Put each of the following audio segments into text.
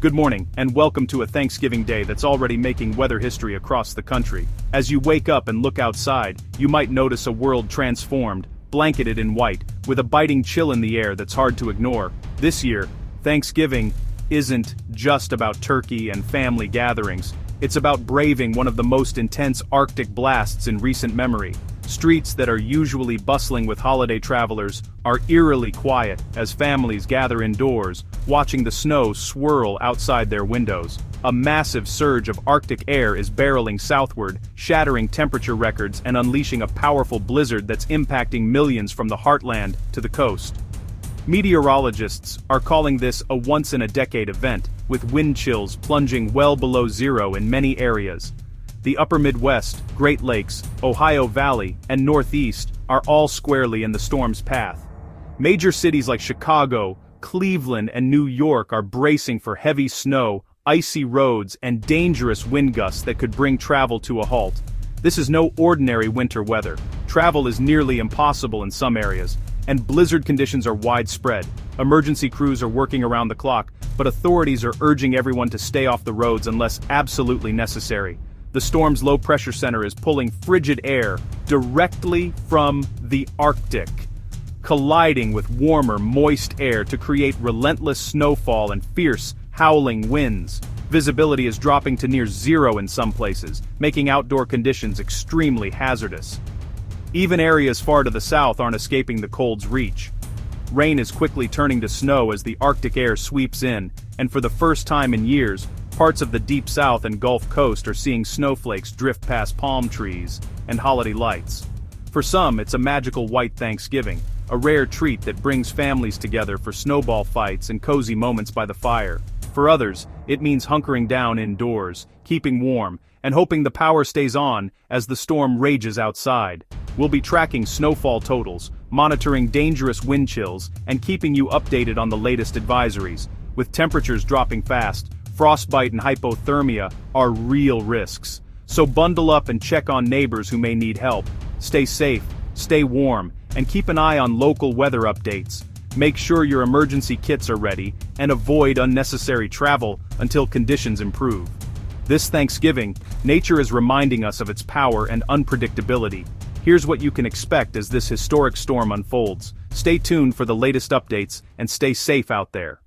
Good morning, and welcome to a Thanksgiving day that's already making weather history across the country. As you wake up and look outside, you might notice a world transformed, blanketed in white, with a biting chill in the air that's hard to ignore. This year, Thanksgiving isn't just about turkey and family gatherings. It's about braving one of the most intense Arctic blasts in recent memory. Streets that are usually bustling with holiday travelers are eerily quiet as families gather indoors, watching the snow swirl outside their windows. A massive surge of Arctic air is barreling southward, shattering temperature records and unleashing a powerful blizzard that's impacting millions from the heartland to the coast. Meteorologists are calling this a once-in-a-decade event, with wind chills plunging well below zero in many areas. The upper Midwest, Great Lakes, Ohio Valley, and Northeast are all squarely in the storm's path. Major cities like Chicago, Cleveland, and New York are bracing for heavy snow, icy roads, and dangerous wind gusts that could bring travel to a halt. This is no ordinary winter weather. Travel is nearly impossible in some areas, and blizzard conditions are widespread. Emergency crews are working around the clock, but authorities are urging everyone to stay off the roads unless absolutely necessary. The storm's low-pressure center is pulling frigid air directly from the Arctic, colliding with warmer, moist air to create relentless snowfall and fierce, howling winds. Visibility is dropping to near zero in some places, making outdoor conditions extremely hazardous. Even areas far to the south aren't escaping the cold's reach. Rain is quickly turning to snow as the Arctic air sweeps in, and for the first time in years, parts of the deep south and Gulf Coast are seeing snowflakes drift past palm trees and holiday lights. For some, it's a magical white Thanksgiving, a rare treat that brings families together for snowball fights and cozy moments by the fire. For others, it means hunkering down indoors, keeping warm, and hoping the power stays on as the storm rages outside. We'll be tracking snowfall totals, monitoring dangerous wind chills, and keeping you updated on the latest advisories. With temperatures dropping fast, frostbite and hypothermia are real risks. So bundle up and check on neighbors who may need help. Stay safe, stay warm, and keep an eye on local weather updates. Make sure your emergency kits are ready, and avoid unnecessary travel until conditions improve. This Thanksgiving, nature is reminding us of its power and unpredictability. Here's what you can expect as this historic storm unfolds. Stay tuned for the latest updates, and stay safe out there.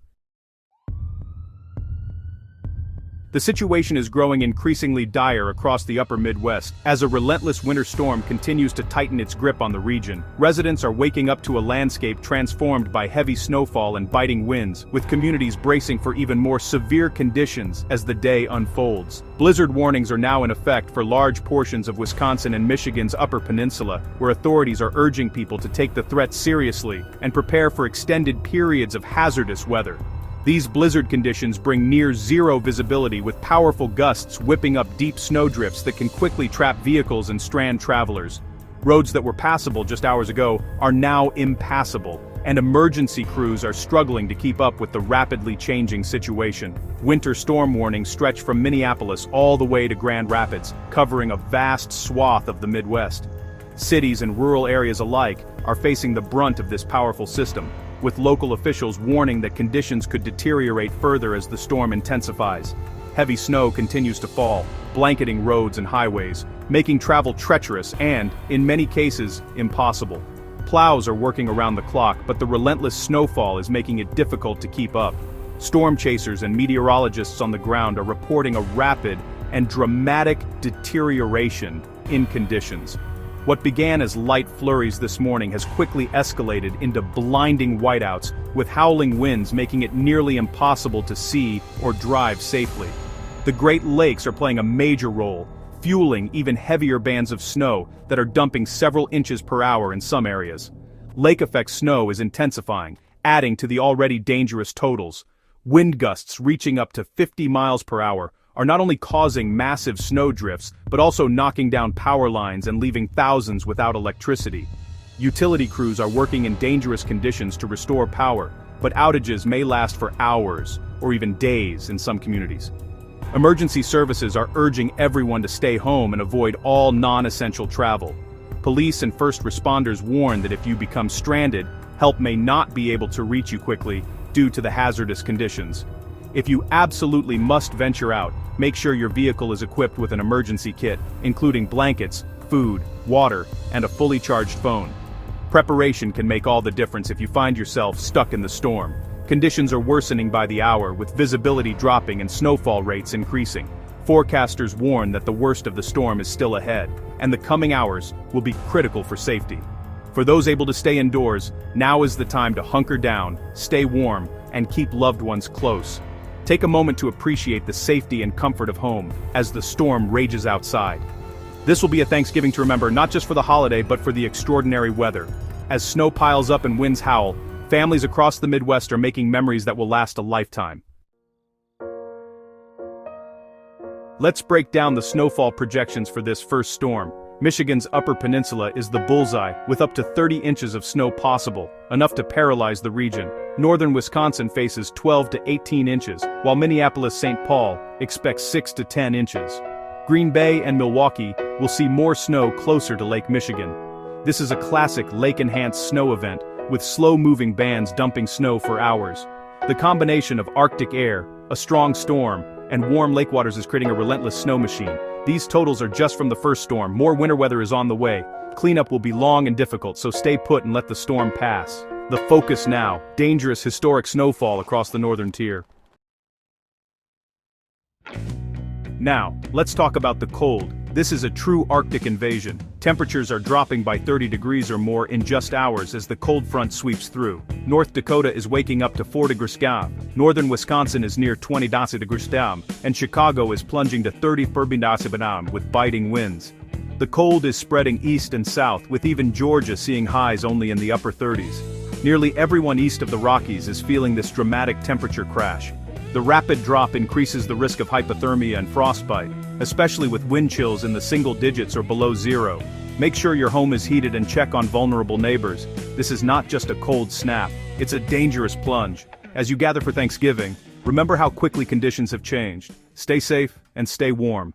The situation is growing increasingly dire across the upper Midwest as a relentless winter storm continues to tighten its grip on the region. Residents are waking up to a landscape transformed by heavy snowfall and biting winds, with communities bracing for even more severe conditions as the day unfolds. Blizzard warnings are now in effect for large portions of Wisconsin and Michigan's Upper Peninsula, where authorities are urging people to take the threat seriously and prepare for extended periods of hazardous weather. These blizzard conditions bring near-zero visibility with powerful gusts whipping up deep snowdrifts that can quickly trap vehicles and strand travelers. Roads that were passable just hours ago are now impassable, and emergency crews are struggling to keep up with the rapidly changing situation. Winter storm warnings stretch from Minneapolis all the way to Grand Rapids, covering a vast swath of the Midwest. Cities and rural areas alike are facing the brunt of this powerful system, with local officials warning that conditions could deteriorate further as the storm intensifies. Heavy snow continues to fall, blanketing roads and highways, making travel treacherous and, in many cases, impossible. Plows are working around the clock, but the relentless snowfall is making it difficult to keep up. Storm chasers and meteorologists on the ground are reporting a rapid and dramatic deterioration in conditions. What began as light flurries this morning has quickly escalated into blinding whiteouts, with howling winds making it nearly impossible to see or drive safely. The Great Lakes are playing a major role, fueling even heavier bands of snow that are dumping several inches per hour in some areas. Lake-effect snow is intensifying, adding to the already dangerous totals. Wind gusts reaching up to 50 miles per hour are not only causing massive snowdrifts, but also knocking down power lines and leaving thousands without electricity. Utility crews are working in dangerous conditions to restore power, but outages may last for hours, or even days in some communities. Emergency services are urging everyone to stay home and avoid all non-essential travel. Police and first responders warn that if you become stranded, help may not be able to reach you quickly due to the hazardous conditions. If you absolutely must venture out, make sure your vehicle is equipped with an emergency kit, including blankets, food, water, and a fully charged phone. Preparation can make all the difference if you find yourself stuck in the storm. Conditions are worsening by the hour, with visibility dropping and snowfall rates increasing. Forecasters warn that the worst of the storm is still ahead, and the coming hours will be critical for safety. For those able to stay indoors, now is the time to hunker down, stay warm, and keep loved ones close. Take a moment to appreciate the safety and comfort of home as the storm rages outside. This will be a Thanksgiving to remember, not just for the holiday but for the extraordinary weather. As snow piles up and winds howl, families across the Midwest are making memories that will last a lifetime. Let's break down the snowfall projections for this first storm. Michigan's Upper Peninsula is the bullseye, with up to 30 inches of snow possible, enough to paralyze the region. Northern Wisconsin faces 12 to 18 inches, while Minneapolis-St. Paul expects 6 to 10 inches. Green Bay and Milwaukee will see more snow closer to Lake Michigan. This is a classic lake-enhanced snow event, with slow-moving bands dumping snow for hours. The combination of Arctic air, a strong storm, and warm lake waters is creating a relentless snow machine. These totals are just from the first storm. More winter weather is on the way. Cleanup will be long and difficult, so stay put and let the storm pass. The focus now: dangerous historic snowfall across the northern tier. Now, let's talk about the cold. This is a true Arctic invasion. Temperatures are dropping by 30 degrees or more in just hours as the cold front sweeps through. North Dakota is waking up to 4 degrees Celsius. Northern Wisconsin is near 20 degrees Celsius, and Chicago is plunging to 30 degrees Celsius with biting winds. The cold is spreading east and south, with even Georgia seeing highs only in the upper 30s. Nearly everyone east of the Rockies is feeling this dramatic temperature crash. The rapid drop increases the risk of hypothermia and frostbite, especially with wind chills in the single digits or below zero. Make sure your home is heated and check on vulnerable neighbors. This is not just a cold snap, it's a dangerous plunge. As you gather for Thanksgiving, remember how quickly conditions have changed. Stay safe and stay warm.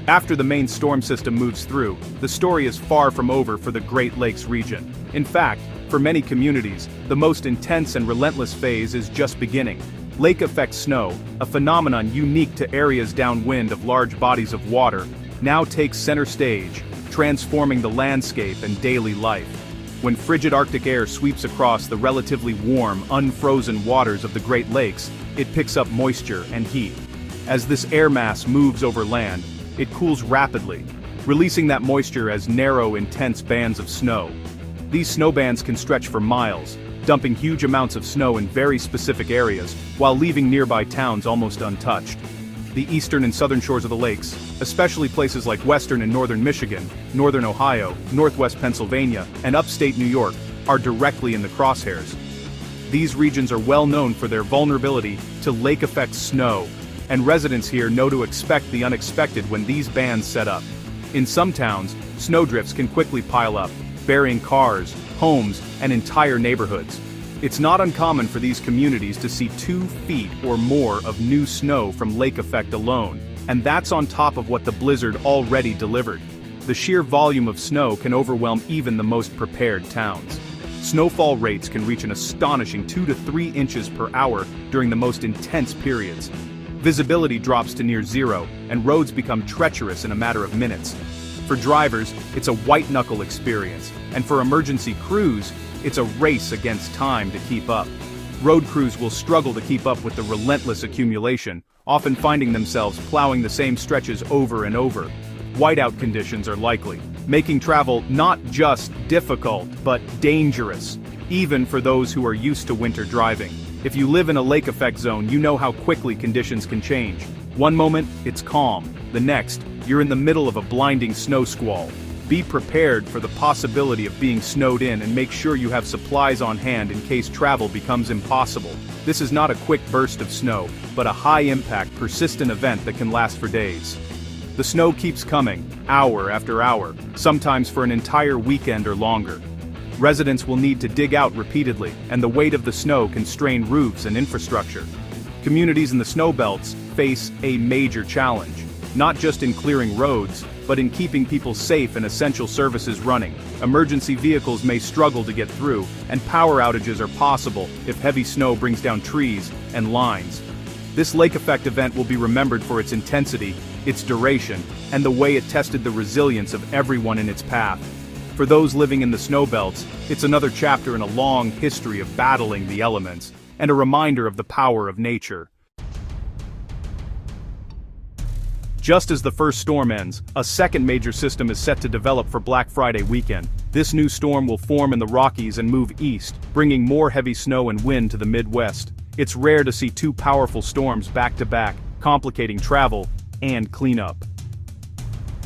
After the main storm system moves through, the story is far from over for the Great Lakes region. In fact, for many communities, the most intense and relentless phase is just beginning. Lake effect snow, a phenomenon unique to areas downwind of large bodies of water, now takes center stage, transforming the landscape and daily life. When frigid Arctic air sweeps across the relatively warm, unfrozen waters of the Great Lakes, it picks up moisture and heat. As this air mass moves over land, it cools rapidly, releasing that moisture as narrow, intense bands of snow. These snow bands can stretch for miles, dumping huge amounts of snow in very specific areas, while leaving nearby towns almost untouched. The eastern and southern shores of the lakes, especially places like western and northern Michigan, northern Ohio, northwest Pennsylvania, and upstate New York, are directly in the crosshairs. These regions are well known for their vulnerability to lake effect snow, and residents here know to expect the unexpected when these bands set up. In some towns, snowdrifts can quickly pile up, burying cars, homes, and entire neighborhoods. It's not uncommon for these communities to see 2 feet or more of new snow from lake effect alone, and that's on top of what the blizzard already delivered. The sheer volume of snow can overwhelm even the most prepared towns. Snowfall rates can reach an astonishing 2 to 3 inches per hour during the most intense periods. Visibility drops to near zero, and roads become treacherous in a matter of minutes. For drivers, it's a white-knuckle experience, and for emergency crews, it's a race against time to keep up. Road crews will struggle to keep up with the relentless accumulation, often finding themselves plowing the same stretches over and over. Whiteout conditions are likely, making travel not just difficult, but dangerous, even for those who are used to winter driving. If you live in a lake effect zone, you know how quickly conditions can change. One moment, it's calm. The next, you're in the middle of a blinding snow squall. Be prepared for the possibility of being snowed in and make sure you have supplies on hand in case travel becomes impossible. This is not a quick burst of snow, but a high-impact, persistent event that can last for days. The snow keeps coming, hour after hour, sometimes for an entire weekend or longer. Residents will need to dig out repeatedly, and the weight of the snow can strain roofs and infrastructure. Communities in the snow belts face a major challenge, not just in clearing roads, but in keeping people safe and essential services running. Emergency vehicles may struggle to get through, and power outages are possible if heavy snow brings down trees and lines. This lake effect event will be remembered for its intensity, its duration, and the way it tested the resilience of everyone in its path. For those living in the snowbelts, it's another chapter in a long history of battling the elements, and a reminder of the power of nature. Just as the first storm ends, a second major system is set to develop for Black Friday weekend. This new storm will form in the Rockies and move east, bringing more heavy snow and wind to the Midwest. It's rare to see two powerful storms back-to-back, complicating travel and cleanup.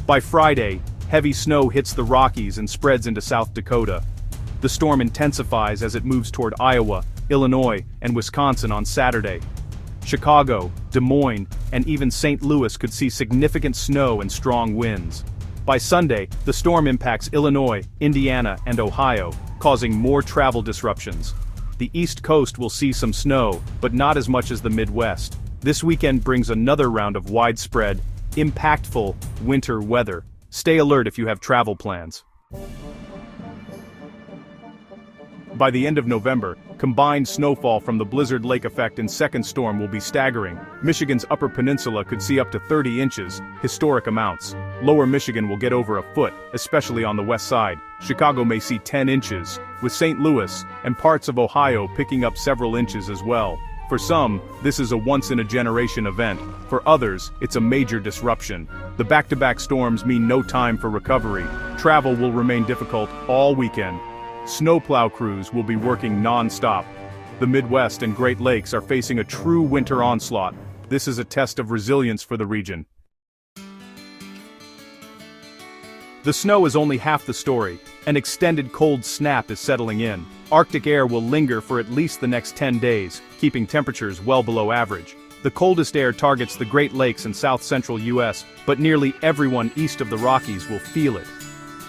By Friday, heavy snow hits the Rockies and spreads into South Dakota. The storm intensifies as it moves toward Iowa, Illinois, and Wisconsin on Saturday. Chicago, Des Moines, and even St. Louis could see significant snow and strong winds. By Sunday, the storm impacts Illinois, Indiana, and Ohio, causing more travel disruptions. The East Coast will see some snow, but not as much as the Midwest. This weekend brings another round of widespread, impactful winter weather. Stay alert if you have travel plans. By the end of November, combined snowfall from the blizzard lake effect and second storm will be staggering. Michigan's Upper Peninsula could see up to 30 inches, historic amounts. Lower Michigan will get over a foot, especially on the west side. Chicago may see 10 inches, with St. Louis and parts of Ohio picking up several inches as well. For some, this is a once-in-a-generation event. For others, it's a major disruption. The back-to-back storms mean no time for recovery. Travel will remain difficult all weekend. Snowplow crews will be working non-stop. The Midwest and Great Lakes are facing a true winter onslaught. This is a test of resilience for the region. The snow is only half the story. An extended cold snap is settling in. Arctic air will linger for at least the next 10 days, keeping temperatures well below average. The coldest air targets the Great Lakes and south-central U.S., but nearly everyone east of the Rockies will feel it.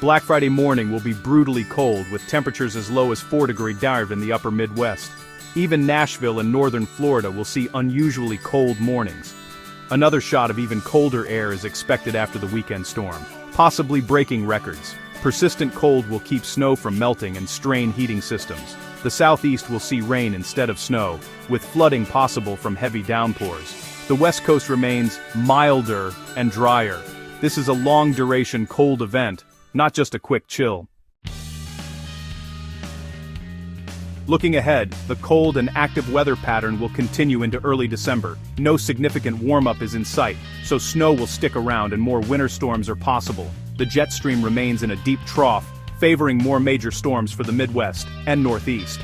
Black Friday morning will be brutally cold, with temperatures as low as 4-degree dive in the upper Midwest. Even Nashville and northern Florida will see unusually cold mornings. Another shot of even colder air is expected after the weekend storm, possibly breaking records. Persistent cold will keep snow from melting and strain heating systems. The southeast will see rain instead of snow, with flooding possible from heavy downpours. The west coast remains milder and drier. This is a long-duration cold event, not just a quick chill. Looking ahead, the cold and active weather pattern will continue into early December. No significant warm-up is in sight, so snow will stick around and more winter storms are possible. The jet stream remains in a deep trough, favoring more major storms for the Midwest and Northeast.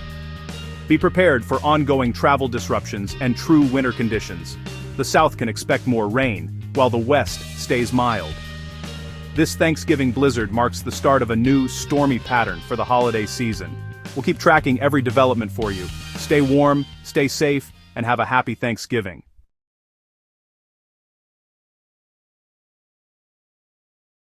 Be prepared for ongoing travel disruptions and true winter conditions. The South can expect more rain, while the West stays mild. This Thanksgiving blizzard marks the start of a new, stormy pattern for the holiday season. We'll keep tracking every development for you. Stay warm, stay safe, and have a happy Thanksgiving.